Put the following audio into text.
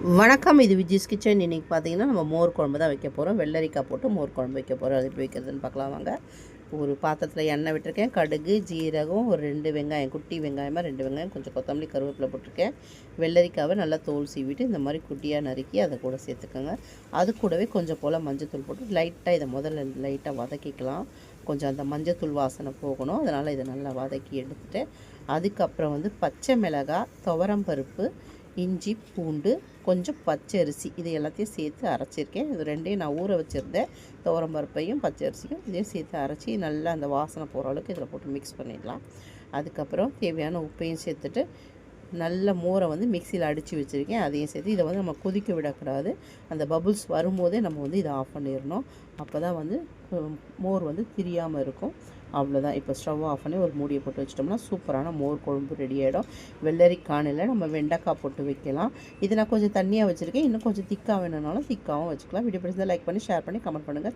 வணக்கம், இது விஜிஸ் கிச்சன். இன்றைக்கி பார்த்தீங்கன்னா நம்ம மோர் குழம்பு தான் வைக்க போகிறோம். வெள்ளரிக்காய் போட்டு மோர் குழம்பு வைக்க போகிறோம். அது எப்படி வைக்கிறதுன்னு பார்க்கலாம் வாங்க. ஒரு பாத்திரத்தில் எண்ணெய் விட்டுருக்கேன். கடுகு, ஜீரகம், ஒரு 2 வெங்காயம், குட்டி வெங்காயமாக 2 வெங்காயம், கொஞ்சம் கொத்தமல்லி, கருவேப்பிலை போட்டிருக்கேன். வெள்ளரிக்காவை நல்லா தோல் சீவிட்டு இந்த மாதிரி குட்டியாக நறுக்கி அதை கூட சேர்த்துக்கோங்க. அது கூடவே கொஞ்சம் போல் மஞ்சத்தூள் போட்டு லைட்டாக இதை முதல்ல லைட்டாக வதக்கிக்கலாம். கொஞ்சம் அந்த மஞ்சத்தூள் வாசனை போகணும். அதனால் இதை நல்லா வதக்கி எடுத்துகிட்டு அதுக்கப்புறம் பச்சை மிளகாய், துவரம் பருப்பு, இஞ்சி, பூண்டு, கொஞ்சம் பச்சை அரிசி, இது எல்லாத்தையும் சேர்த்து அரைச்சிருக்கேன். இது ரெண்டையும் நான் ஊற வச்சுருந்தேன். துவரம் பருப்பையும் பச்சை அரிசியும் இதையும் சேர்த்து அரைச்சி நல்லா அந்த வாசனை போகிற அளவுக்கு இதில் போட்டு மிக்ஸ் பண்ணிடலாம். அதுக்கப்புறம் தேவையான உப்பையும் சேர்த்துட்டு நல்ல மோரை மிக்சியில் அடித்து வச்சுருக்கேன். அதையும் சேர்த்து இதை நம்ம கொதிக்க விடக்கூடாது. அந்த பபுள்ஸ் வரும்போதே நம்ம இதை ஆஃப் பண்ணிடணும். அப்போ தான் மோர் திரியாமல் இருக்கும். அவ்வளோதான். இப்போ ஸ்டவ் ஆஃப் பண்ணி ஒரு மூடியை போட்டு வச்சிட்டோம்னா சூப்பரான மோர் குழம்பு ரெடி ஆகிடும். வெள்ளரிக்கானில் நம்ம வெண்டைக்காய் போட்டு வைக்கலாம். இது நான் கொஞ்சம் தண்ணியாக வச்சுருக்கேன். இன்னும் கொஞ்சம் திக்காக வேணும்னாலும் திக்காகவும் வச்சுக்கலாம். வீடியோ பிடிச்சதை லைக் பண்ணி, ஷேர் பண்ணி, கமெண்ட் பண்ணுங்கள்.